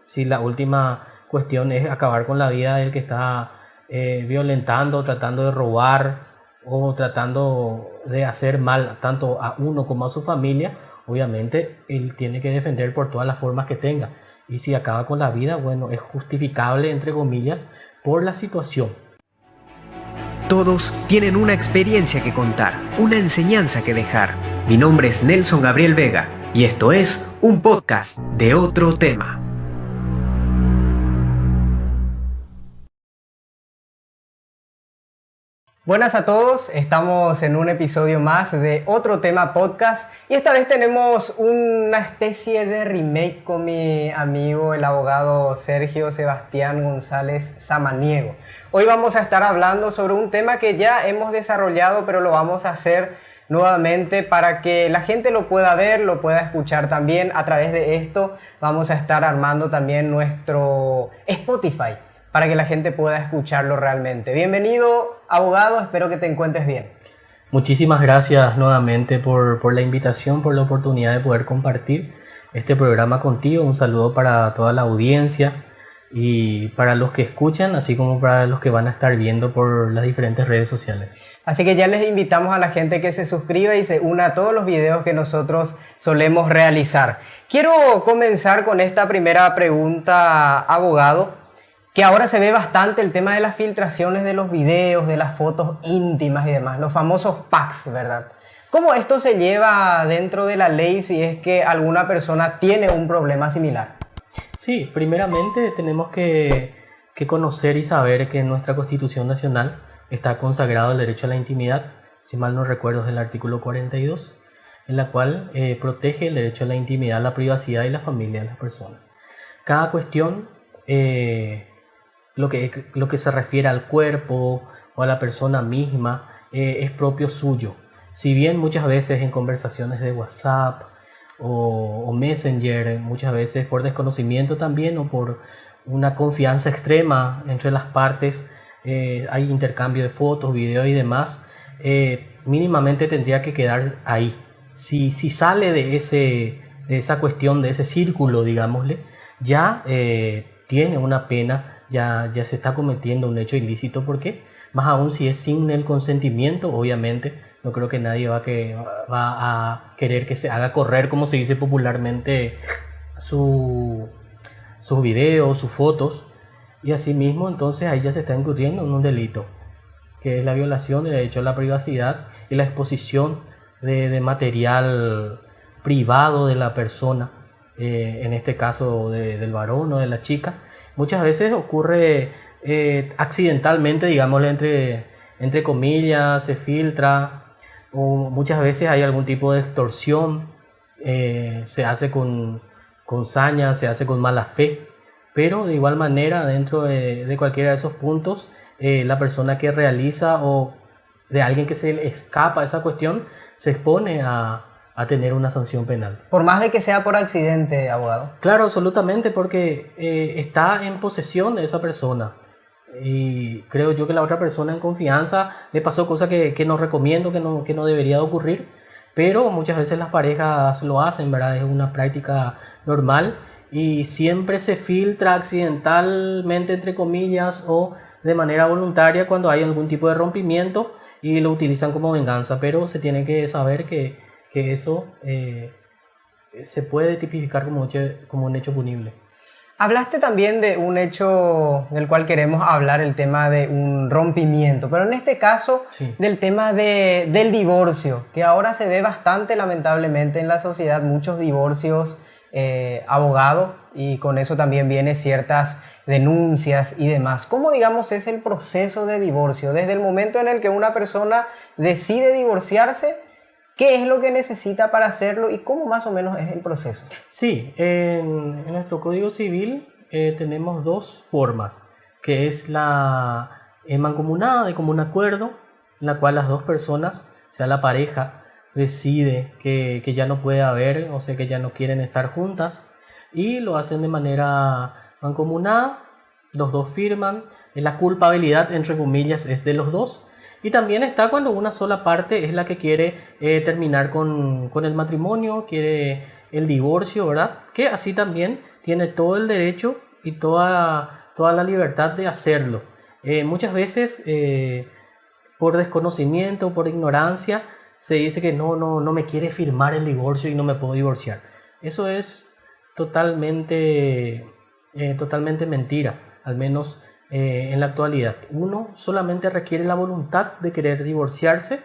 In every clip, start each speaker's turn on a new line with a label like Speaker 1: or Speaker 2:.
Speaker 1: Si la última cuestión es acabar con la vida del que está violentando, tratando de robar o tratando de hacer mal tanto a uno como a su familia, obviamente él tiene que defender por todas las formas que tenga. Y si acaba con la vida, bueno, es justificable, entre comillas, por la situación.
Speaker 2: Todos tienen una experiencia que contar, una enseñanza que dejar. Mi nombre es Nelson Gabriel Vega y esto es un podcast de otro tema.
Speaker 3: Buenas a todos, estamos en un episodio más de Otro Tema Podcast y esta vez tenemos una especie de remake con mi amigo el abogado Sergio Sebastián González Samaniego. Hoy vamos a estar hablando sobre un tema que ya hemos desarrollado, pero lo vamos a hacer nuevamente para que la gente lo pueda ver, lo pueda escuchar también. A través de esto vamos a estar armando también nuestro Spotify, para que la gente pueda escucharlo realmente. Bienvenido, abogado, espero que te encuentres bien.
Speaker 1: Muchísimas gracias nuevamente por la invitación, por la oportunidad de poder compartir este programa contigo. Un saludo para toda la audiencia y para los que escuchan, así como para los que van a estar viendo por las diferentes redes sociales.
Speaker 3: Así que ya les invitamos a la gente que se suscriba y se una a todos los videos que nosotros solemos realizar. Quiero comenzar con esta primera pregunta, abogado, que ahora se ve bastante el tema de las filtraciones de los videos, de las fotos íntimas y demás, los famosos packs, ¿verdad? ¿Cómo esto se lleva dentro de la ley si es que alguna persona tiene un problema similar?
Speaker 1: Sí, primeramente tenemos que conocer y saber que en nuestra Constitución Nacional está consagrado el derecho a la intimidad, si mal no recuerdo es el artículo 42, en la cual protege el derecho a la intimidad, la privacidad y la familia de las personas. Cada cuestión... Lo que se refiere al cuerpo o a la persona misma es propio suyo. Si bien muchas veces en conversaciones de WhatsApp o Messenger, muchas veces por desconocimiento también o por una confianza extrema entre las partes, hay intercambio de fotos, videos y demás, mínimamente tendría que quedar ahí. Si sale de esa cuestión, de ese círculo, digámosle, ya tiene una pena. Ya se está cometiendo un hecho ilícito, porque más aún si es sin el consentimiento, obviamente no creo que nadie va a querer que se haga correr, como se dice popularmente, sus videos, sus fotos, y asimismo entonces ahí ya se está incurriendo en un delito, que es la violación del derecho a la privacidad y la exposición de material privado de la persona, en este caso del varón o de la chica. Muchas veces ocurre accidentalmente, digámosle entre comillas, se filtra, o muchas veces hay algún tipo de extorsión, se hace con saña, se hace con mala fe, pero de igual manera dentro de cualquiera de esos puntos, la persona que realiza o de alguien que se le escapa esa cuestión se expone a tener una sanción penal.
Speaker 3: Por más de que sea por accidente, abogado.
Speaker 1: Claro, absolutamente, porque está en posesión de esa persona. Y creo yo que la otra persona en confianza le pasó cosas que no recomiendo, que no debería de ocurrir. Pero muchas veces las parejas lo hacen, ¿verdad? Es una práctica normal y siempre se filtra accidentalmente, entre comillas, o de manera voluntaria cuando hay algún tipo de rompimiento y lo utilizan como venganza. Pero se tiene que saber que eso se puede tipificar como un hecho punible.
Speaker 3: Hablaste también de un hecho del cual queremos hablar, el tema de un rompimiento, pero en este caso
Speaker 1: sí,
Speaker 3: del tema del divorcio, que ahora se ve bastante lamentablemente en la sociedad, muchos divorcios, abogado, y con eso también vienen ciertas denuncias y demás. ¿Cómo, digamos, es el proceso de divorcio? Desde el momento en el que una persona decide divorciarse, ¿qué es lo que necesita para hacerlo y cómo más o menos es el proceso?
Speaker 1: Sí, en nuestro Código Civil tenemos dos formas, que es la mancomunada de común acuerdo, en la cual las dos personas, o sea, la pareja, decide que ya no puede haber, o sea, que ya no quieren estar juntas, y lo hacen de manera mancomunada, los dos firman, la culpabilidad, entre comillas, es de los dos. Y también está cuando una sola parte es la que quiere terminar con el matrimonio, quiere el divorcio, ¿verdad? Que así también tiene todo el derecho y toda la libertad de hacerlo. Muchas veces por desconocimiento, por ignorancia, se dice que no me quiere firmar el divorcio y no me puedo divorciar. Eso es totalmente mentira, al menos en la actualidad. Uno solamente requiere la voluntad de querer divorciarse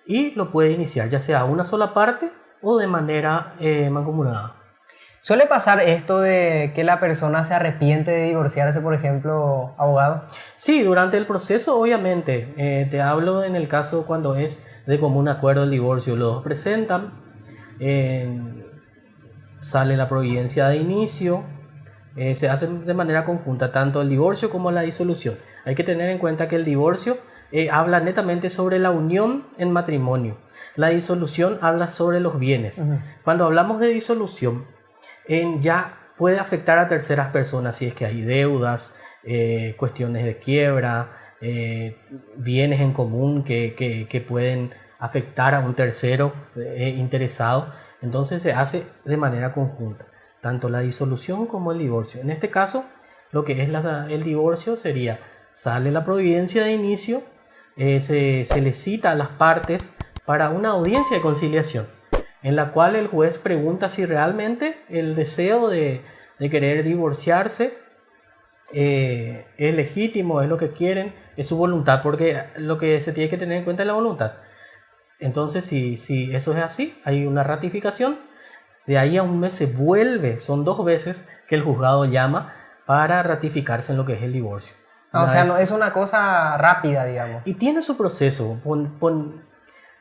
Speaker 1: y lo puede iniciar, ya sea una sola parte o de manera mancomunada.
Speaker 3: ¿Suele pasar esto de que la persona se arrepiente de divorciarse, por ejemplo, abogado?
Speaker 1: Sí, durante el proceso, obviamente. Te hablo en el caso cuando es de común acuerdo el divorcio. Los dos presentan, sale la providencia de inicio, se hace de manera conjunta tanto el divorcio como la disolución. Hay que tener en cuenta que el divorcio habla netamente sobre la unión en matrimonio. La disolución habla sobre los bienes. Uh-huh. Cuando hablamos de disolución, ya puede afectar a terceras personas si es que hay deudas, cuestiones de quiebra, bienes en común que pueden afectar a un tercero interesado. Entonces se hace de manera conjunta, tanto la disolución como el divorcio. En este caso, lo que es el divorcio sería, sale la providencia de inicio, se le cita a las partes para una audiencia de conciliación, en la cual el juez pregunta si realmente el deseo de querer divorciarse es legítimo, es lo que quieren, es su voluntad, porque lo que se tiene que tener en cuenta es la voluntad. Entonces, si eso es así, hay una ratificación, de ahí a un mes se vuelve, son 2 veces que el juzgado llama para ratificarse en lo que es el divorcio.
Speaker 3: O sea, no es una cosa rápida, digamos.
Speaker 1: Y tiene su proceso,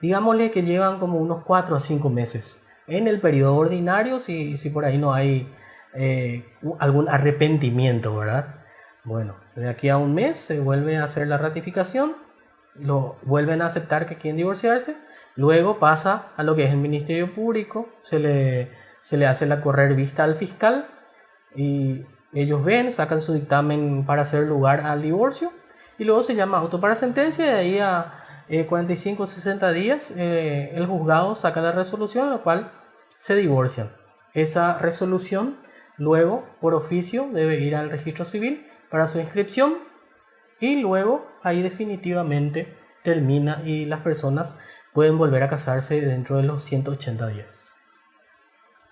Speaker 1: digámosle que llevan como unos 4 a 5 meses. En el periodo ordinario, si por ahí no hay algún arrepentimiento, ¿verdad? Bueno, de aquí a un mes se vuelve a hacer la ratificación, lo vuelven a aceptar que quieren divorciarse, luego pasa a lo que es el Ministerio Público, se le hace la correr vista al fiscal y ellos ven, sacan su dictamen para hacer lugar al divorcio y luego se llama auto para sentencia y de ahí a 45 o 60 días el juzgado saca la resolución en la cual se divorcian. Esa resolución luego por oficio debe ir al registro civil para su inscripción y luego ahí definitivamente termina y las personas pueden volver a casarse dentro de los 180 días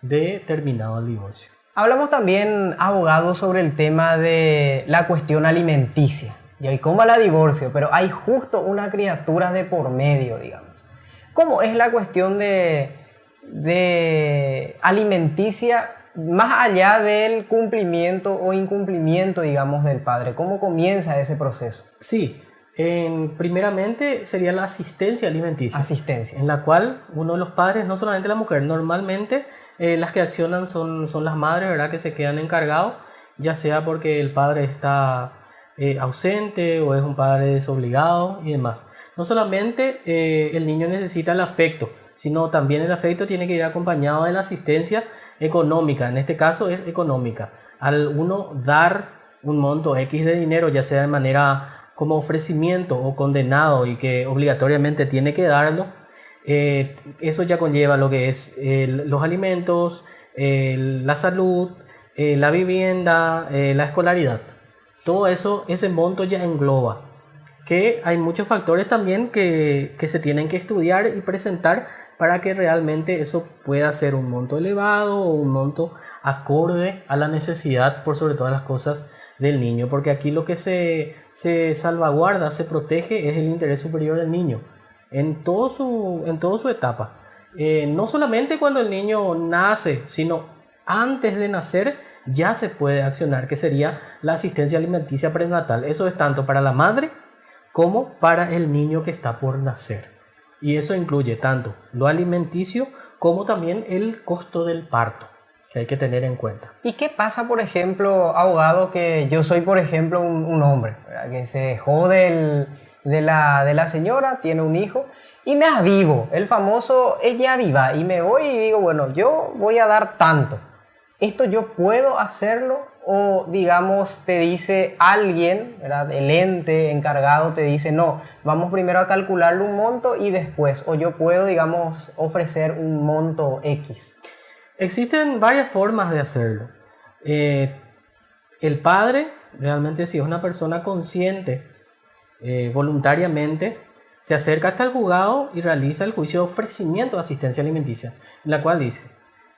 Speaker 1: de terminado el divorcio.
Speaker 3: Hablamos también, abogado, sobre el tema de la cuestión alimenticia. Y hay como la divorcio, pero hay justo una criatura de por medio, digamos. ¿Cómo es la cuestión de alimenticia más allá del cumplimiento o incumplimiento, digamos, del padre? ¿Cómo comienza ese proceso?
Speaker 1: Sí, primeramente sería la asistencia alimenticia.
Speaker 3: Asistencia.
Speaker 1: En la cual uno de los padres, no solamente la mujer, normalmente las que accionan son las madres, ¿verdad? Que se quedan encargados, ya sea porque el padre está ausente o es un padre desobligado y demás. No solamente el niño necesita el afecto, sino también el afecto tiene que ir acompañado de la asistencia económica. En este caso es económica. Al uno dar un monto X de dinero, ya sea de manera como ofrecimiento o condenado y que obligatoriamente tiene que darlo, eso ya conlleva lo que es los alimentos, la salud, la vivienda, la escolaridad. Todo eso, ese monto ya engloba. Que hay muchos factores también que se tienen que estudiar y presentar para que realmente eso pueda ser un monto elevado o un monto acorde a la necesidad, por sobre todas las cosas, del niño. Porque aquí lo que se salvaguarda, se protege es el interés superior del niño en toda su etapa. No solamente cuando el niño nace, sino antes de nacer ya se puede accionar, que sería la asistencia alimenticia prenatal. Eso es tanto para la madre como para el niño que está por nacer. Y eso incluye tanto lo alimenticio como también el costo del parto, que hay que tener en cuenta.
Speaker 3: ¿Y qué pasa, por ejemplo, abogado, que yo soy, por ejemplo, un hombre, ¿verdad? Que se jode de la señora, tiene un hijo y me avivo, el famoso ella viva, y me voy y digo, bueno, yo voy a dar tanto. ¿Esto yo puedo hacerlo? O, digamos, te dice alguien, ¿verdad? El ente encargado te dice, no, vamos primero a calcularle un monto y después, o yo puedo, digamos, ofrecer un monto X.
Speaker 1: Existen varias formas de hacerlo. El padre, realmente si es una persona consciente, voluntariamente, se acerca hasta el juzgado y realiza el juicio de ofrecimiento de asistencia alimenticia, en la cual dice,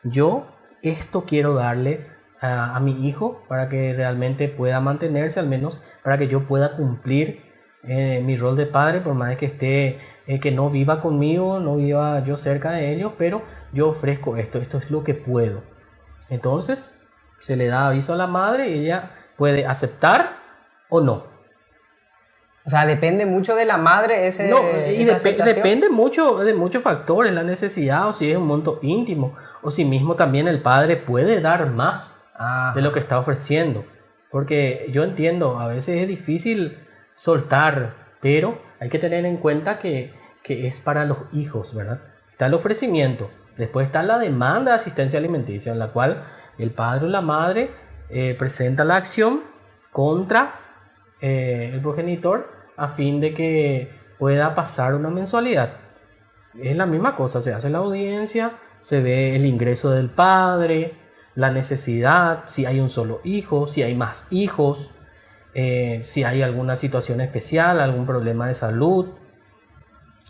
Speaker 1: yo esto quiero darle a mi hijo para que realmente pueda mantenerse, al menos para que yo pueda cumplir mi rol de padre, por más de que esté, que no viva conmigo, no viva yo cerca de ellos, pero yo ofrezco esto es lo que puedo. Entonces se le da aviso a la madre y ella puede aceptar o no.
Speaker 3: O sea, depende mucho de la madre
Speaker 1: depende mucho de muchos factores, la necesidad, o si es un monto íntimo, o si mismo también el padre puede dar más de lo que está ofreciendo. Porque yo entiendo, a veces es difícil soltar, pero hay que tener en cuenta que es para los hijos, ¿verdad? Está el ofrecimiento, después está la demanda de asistencia alimenticia, en la cual el padre o la madre presenta la acción contra el progenitor a fin de que pueda pasar una mensualidad. Es la misma cosa, se hace la audiencia, se ve el ingreso del padre, la necesidad, si hay un solo hijo, si hay más hijos, si hay alguna situación especial, algún problema de salud.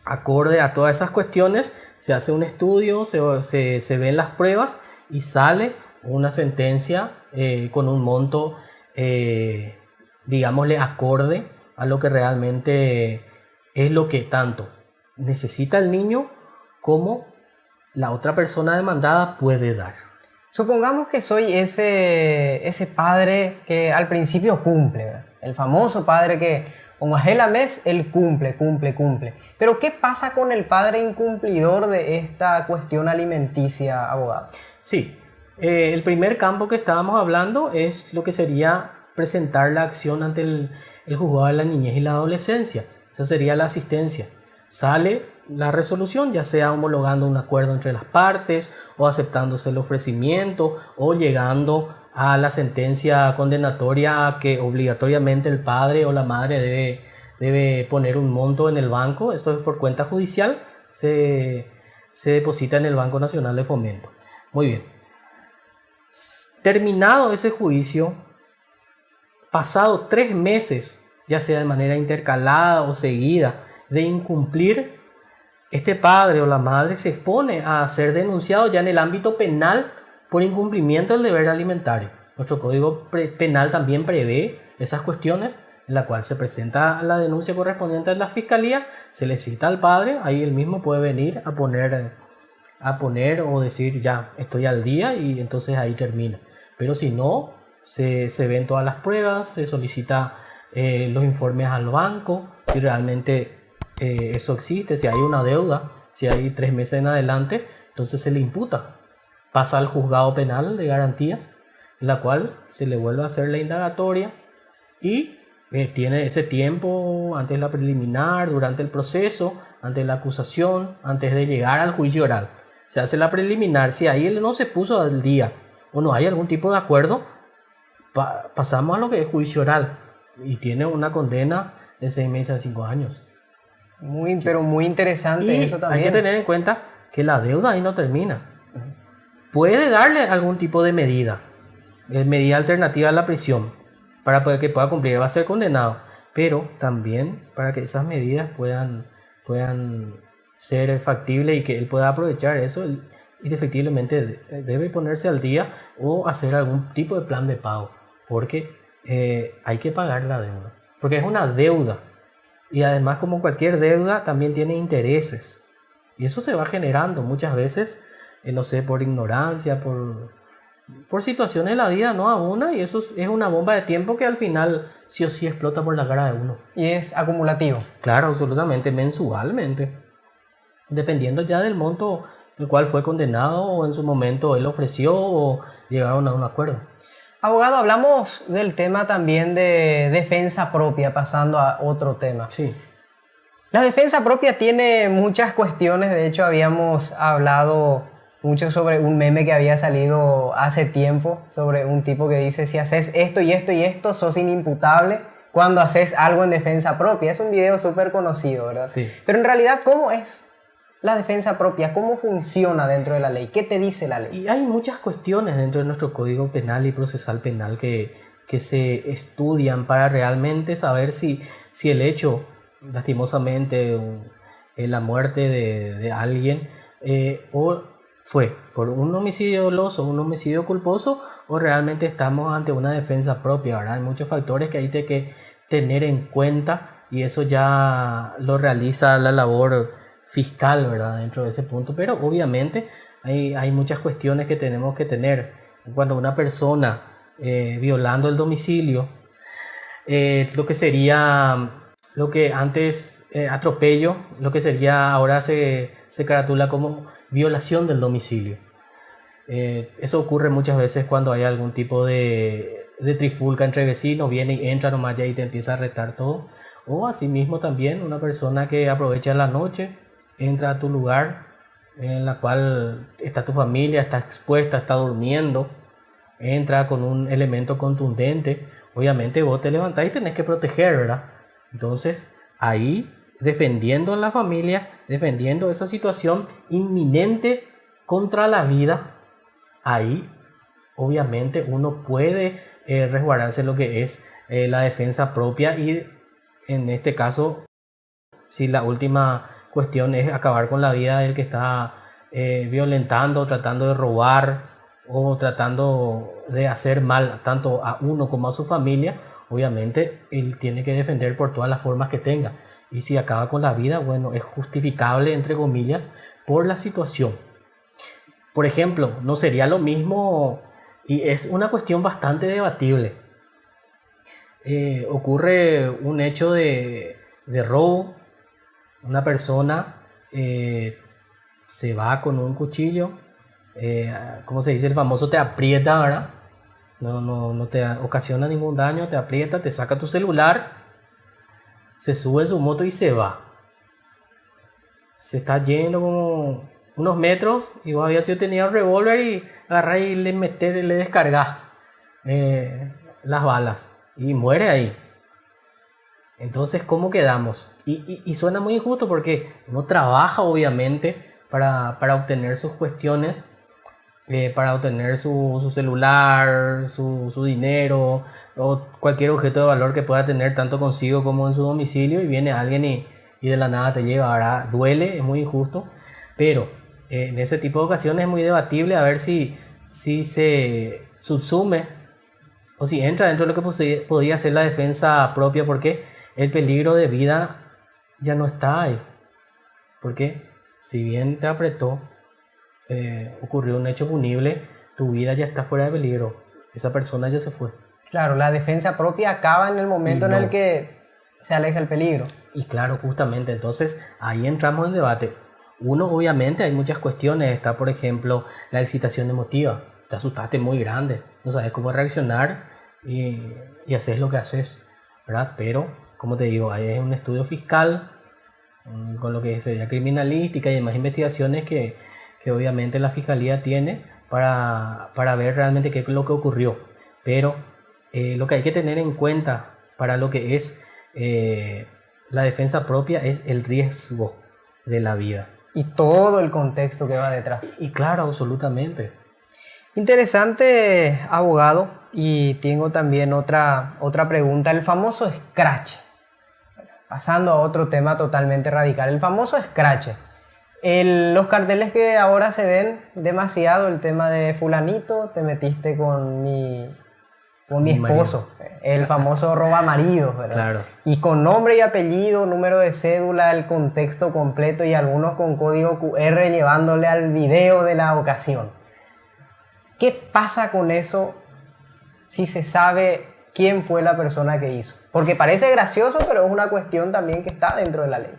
Speaker 1: Acorde a todas esas cuestiones, se hace un estudio, se ven las pruebas y sale una sentencia con un monto, digámosle, acorde a lo que realmente es lo que tanto necesita el niño como la otra persona demandada puede dar.
Speaker 3: Supongamos que soy ese padre que al principio cumple, ¿verdad? El famoso padre que, como es el mes, él cumple. Pero ¿qué pasa con el padre incumplidor de esta cuestión alimenticia, abogado?
Speaker 1: Sí, el primer campo que estábamos hablando es lo que sería presentar la acción ante el juzgado de la niñez y la adolescencia. Esa sería la asistencia. Sale la resolución, ya sea homologando un acuerdo entre las partes o aceptándose el ofrecimiento o llegando a la sentencia condenatoria que obligatoriamente el padre o la madre debe poner un monto en el banco. Esto es por cuenta judicial, se deposita en el Banco Nacional de Fomento. Muy bien. Terminado ese juicio, pasado 3 meses, ya sea de manera intercalada o seguida, de incumplir, este padre o la madre se expone a ser denunciado ya en el ámbito penal por incumplimiento del deber alimentario. Nuestro Código Penal también prevé esas cuestiones, en la cual se presenta la denuncia correspondiente a la Fiscalía, se le cita al padre, ahí él mismo puede venir a poner o decir ya estoy al día y entonces ahí termina. Pero si no, se ven todas las pruebas, se solicita los informes al banco, si realmente eso existe, si hay una deuda, si hay 3 meses en adelante, entonces se le imputa. Pasa al juzgado penal de garantías, en la cual se le vuelve a hacer la indagatoria y tiene ese tiempo antes de la preliminar, durante el proceso, antes de la acusación, antes de llegar al juicio oral. Se hace la preliminar, si ahí él no se puso al día o no hay algún tipo de acuerdo, pasamos a lo que es juicio oral y tiene una condena de 6 meses a 5 años.
Speaker 3: Pero muy interesante
Speaker 1: y
Speaker 3: eso también.
Speaker 1: Hay que tener en cuenta que la deuda ahí no termina. Puede darle algún tipo de medida alternativa a la prisión para que pueda cumplir, va a ser condenado, pero también para que esas medidas puedan ser factibles y que él pueda aprovechar eso, y efectivamente debe ponerse al día o hacer algún tipo de plan de pago, porque hay que pagar la deuda, porque es una deuda. Y además, como cualquier deuda, también tiene intereses. Y eso se va generando muchas veces, no sé, por ignorancia, por situaciones de la vida, no a una. Y eso es una bomba de tiempo que al final sí o sí explota por la cara de uno.
Speaker 3: Y es acumulativo.
Speaker 1: Claro, absolutamente, mensualmente. Dependiendo ya del monto el cual fue condenado o en su momento él ofreció o llegaron a un acuerdo.
Speaker 3: Abogado, hablamos del tema también de defensa propia, pasando a otro tema.
Speaker 1: Sí.
Speaker 3: La defensa propia tiene muchas cuestiones, de hecho habíamos hablado mucho sobre un meme que había salido hace tiempo, sobre un tipo que dice, si haces esto y esto y esto, sos inimputable cuando haces algo en defensa propia. Es un video súper conocido, ¿verdad?
Speaker 1: Sí.
Speaker 3: Pero en realidad, ¿cómo es la defensa propia? ¿Cómo funciona dentro de la ley? ¿Qué te dice la ley?
Speaker 1: Y hay muchas cuestiones dentro de nuestro Código Penal y Procesal Penal que se estudian para realmente saber si el hecho, lastimosamente, la muerte de alguien, o fue por un homicidio doloso, un homicidio culposo, o realmente estamos ante una defensa propia, ¿verdad? Hay muchos factores que hay que tener en cuenta y eso ya lo realiza la labor fiscal, ¿verdad? Dentro de ese punto, pero obviamente hay muchas cuestiones que tenemos que tener. Cuando una persona violando el domicilio, lo que sería, lo que antes atropello, lo que sería ahora se caratula como violación del domicilio. Eso ocurre muchas veces cuando hay algún tipo de trifulca entre vecinos, viene y entra nomás ya y te empieza a retar todo. O asimismo también una persona que aprovecha la noche, entra a tu lugar en la cual está tu familia, está expuesta, está durmiendo, entra con un elemento contundente. Obviamente vos te levantás y tenés que proteger, ¿verdad? Entonces ahí, defendiendo a la familia, defendiendo esa situación inminente contra la vida, ahí obviamente uno puede resguardarse lo que es la defensa propia, y en este caso, si la última cuestión es acabar con la vida del que está violentando, tratando de robar o tratando de hacer mal tanto a uno como a su familia, obviamente él tiene que defender por todas las formas que tenga. Y si acaba con la vida, bueno, es justificable, entre comillas, por la situación. Por ejemplo, no sería lo mismo, y es una cuestión bastante debatible. Ocurre un hecho de robo, una persona se va con un cuchillo, ¿cómo se dice? El famoso te aprieta, ¿verdad? No te ocasiona ningún daño, te aprieta, te saca tu celular, se sube en su moto y se va. Se está yendo como unos metros y vos habías sido tenido el revólver y agarrás y le metés, le descargas las balas y muere ahí. Entonces, ¿cómo quedamos? Y suena muy injusto porque uno trabaja obviamente para obtener sus cuestiones, para obtener su celular, su dinero o cualquier objeto de valor que pueda tener tanto consigo como en su domicilio, y viene alguien y de la nada te lleva. Ahora duele, es muy injusto, pero en ese tipo de ocasiones es muy debatible a ver si se subsume o si entra dentro de lo que podía ser la defensa propia, porque el peligro de vida ya no está ahí. Porque si bien te apretó, ocurrió un hecho punible, tu vida ya está fuera de peligro. Esa persona ya se fue.
Speaker 3: Claro, la defensa propia acaba en el momento en el que se aleja el peligro.
Speaker 1: Y claro, justamente, entonces ahí entramos en debate. Uno, obviamente, hay muchas cuestiones. Está, por ejemplo, la excitación emotiva. Te asustaste muy grande, no sabes cómo reaccionar y haces lo que haces, ¿verdad? Pero, como te digo, ahí es un estudio fiscal con lo que sería criminalística y demás investigaciones que obviamente la fiscalía tiene para ver realmente qué es lo que ocurrió. Pero lo que hay que tener en cuenta para lo que es la defensa propia es el riesgo de la vida.
Speaker 3: Y todo el contexto que va detrás.
Speaker 1: Y claro, absolutamente.
Speaker 3: Interesante, abogado. Y tengo también otra pregunta. El famoso scratch. Pasando a otro tema totalmente radical. El famoso scratch. Los carteles que ahora se ven demasiado, el tema de fulanito, te metiste con mi esposo, marido. El famoso roba maridos, ¿verdad?
Speaker 1: Claro.
Speaker 3: Y con nombre y apellido, número de cédula, el contexto completo, y algunos con código QR llevándole al video de la ocasión. ¿Qué pasa con eso si se sabe quién fue la persona que hizo? Porque parece gracioso, pero es una cuestión también que está dentro de la ley.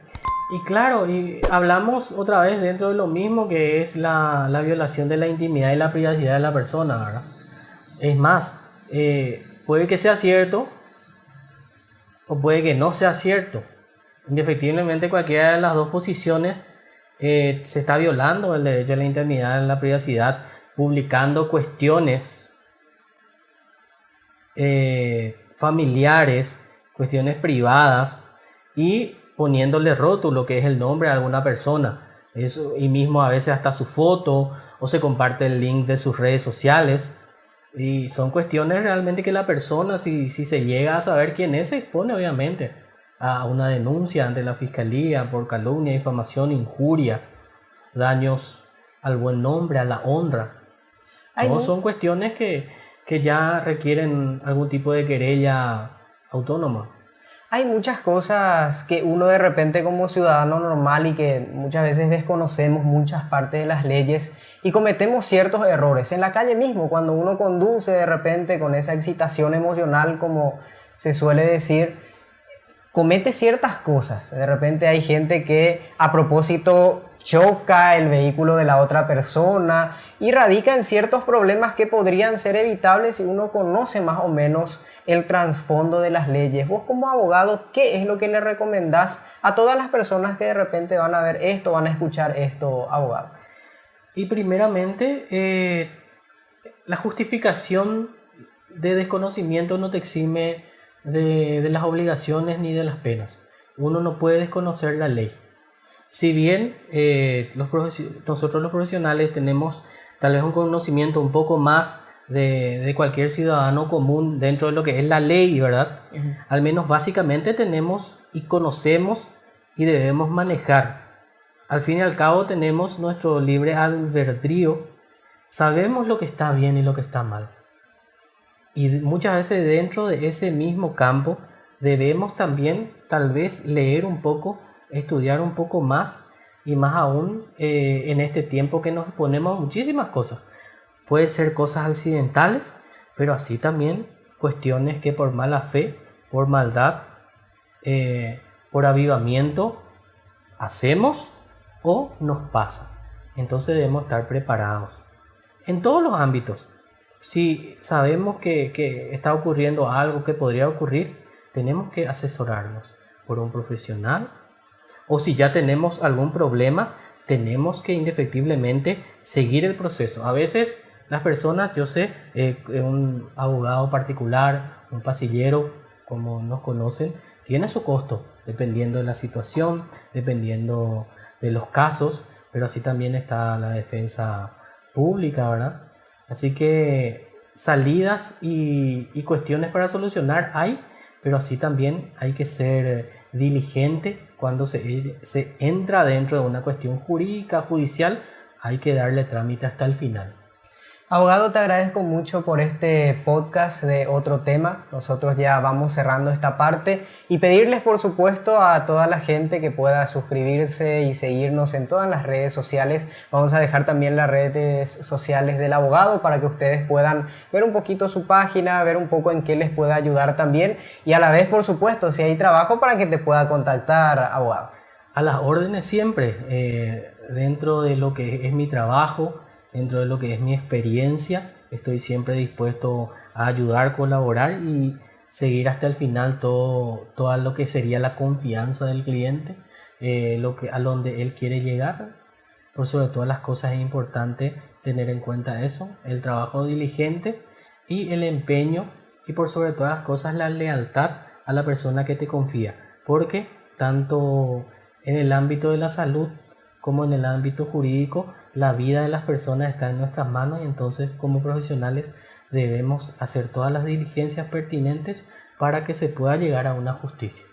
Speaker 1: Y claro, y hablamos otra vez dentro de lo mismo, que es la violación de la intimidad y la privacidad de la persona, ¿verdad? Es más, puede que sea cierto o puede que no sea cierto. Indefectiblemente, cualquiera de las dos posiciones se está violando el derecho a la intimidad y la privacidad, publicando cuestiones familiares, cuestiones privadas, y poniéndole rótulo que es el nombre de alguna persona. Eso, y mismo a veces hasta su foto o se comparte el link de sus redes sociales. Y son cuestiones realmente que la persona, si se llega a saber quién es, se expone obviamente a una denuncia ante la fiscalía por calumnia, difamación, injuria, daños al buen nombre, a la honra. Todos son cuestiones que ya requieren algún tipo de querella autónoma.
Speaker 3: Hay muchas cosas que uno de repente como ciudadano normal y que muchas veces desconocemos muchas partes de las leyes y cometemos ciertos errores. En la calle mismo, cuando uno conduce de repente con esa excitación emocional, como se suele decir, comete ciertas cosas. De repente hay gente que a propósito choca el vehículo de la otra persona y radica en ciertos problemas que podrían ser evitables si uno conoce más o menos el trasfondo de las leyes. Vos como abogado, ¿qué es lo que le recomendás a todas las personas que de repente van a ver esto, van a escuchar esto, abogado?
Speaker 1: Y primeramente, la justificación de desconocimiento no te exime de las obligaciones ni de las penas. Uno no puede desconocer la ley. Si bien nosotros los profesionales tenemos tal vez un conocimiento un poco más de cualquier ciudadano común dentro de lo que es la ley, ¿verdad? Uh-huh. Al menos básicamente tenemos y conocemos y debemos manejar. Al fin y al cabo tenemos nuestro libre albedrío, sabemos lo que está bien y lo que está mal. Y muchas veces dentro de ese mismo campo debemos también tal vez leer un poco, estudiar un poco más y más aún en este tiempo que nos exponemos a muchísimas cosas. Puede ser cosas accidentales, pero así también cuestiones que por mala fe, por maldad, por avivamiento hacemos o nos pasa. Entonces debemos estar preparados en todos los ámbitos. Si sabemos que está ocurriendo algo que podría ocurrir, tenemos que asesorarnos por un profesional. O si ya tenemos algún problema, tenemos que indefectiblemente seguir el proceso. A veces las personas, yo sé, un abogado particular, un pasillero, como nos conocen, tiene su costo, dependiendo de la situación, dependiendo de los casos, pero así también está la defensa pública, ¿verdad? Así que salidas y cuestiones para solucionar hay, pero así también hay que ser diligente. Cuando se entra dentro de una cuestión jurídica, judicial, hay que darle trámite hasta el final.
Speaker 3: Abogado, te agradezco mucho por este podcast de otro tema. Nosotros ya vamos cerrando esta parte y pedirles, por supuesto, a toda la gente que pueda suscribirse y seguirnos en todas las redes sociales. Vamos a dejar también las redes sociales del abogado para que ustedes puedan ver un poquito su página, ver un poco en qué les pueda ayudar también y a la vez, por supuesto, si hay trabajo para que te pueda contactar, abogado.
Speaker 1: A las órdenes siempre, dentro de lo que es mi trabajo, dentro de lo que es mi experiencia, estoy siempre dispuesto a ayudar, colaborar y seguir hasta el final todo lo que sería la confianza del cliente, a donde él quiere llegar. Por sobre todas las cosas es importante tener en cuenta eso, el trabajo diligente y el empeño y por sobre todas las cosas la lealtad a la persona que te confía, porque tanto en el ámbito de la salud como en el ámbito jurídico, la vida de las personas está en nuestras manos y entonces como profesionales debemos hacer todas las diligencias pertinentes para que se pueda llegar a una justicia.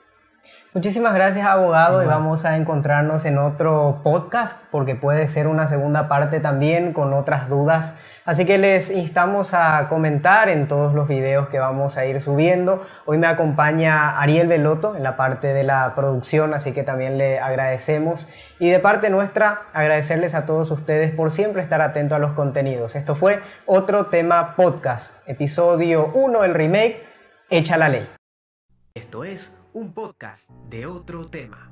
Speaker 3: Muchísimas gracias, abogado, y vamos a encontrarnos en otro podcast porque puede ser una segunda parte también con otras dudas. Así que les instamos a comentar en todos los videos que vamos a ir subiendo. Hoy me acompaña Ariel Veloto en la parte de la producción, así que también le agradecemos. Y de parte nuestra, agradecerles a todos ustedes por siempre estar atentos a los contenidos. Esto fue Otro Tema Podcast, episodio 1, el remake, Echa la Ley.
Speaker 2: Esto es un podcast de Otro Tema.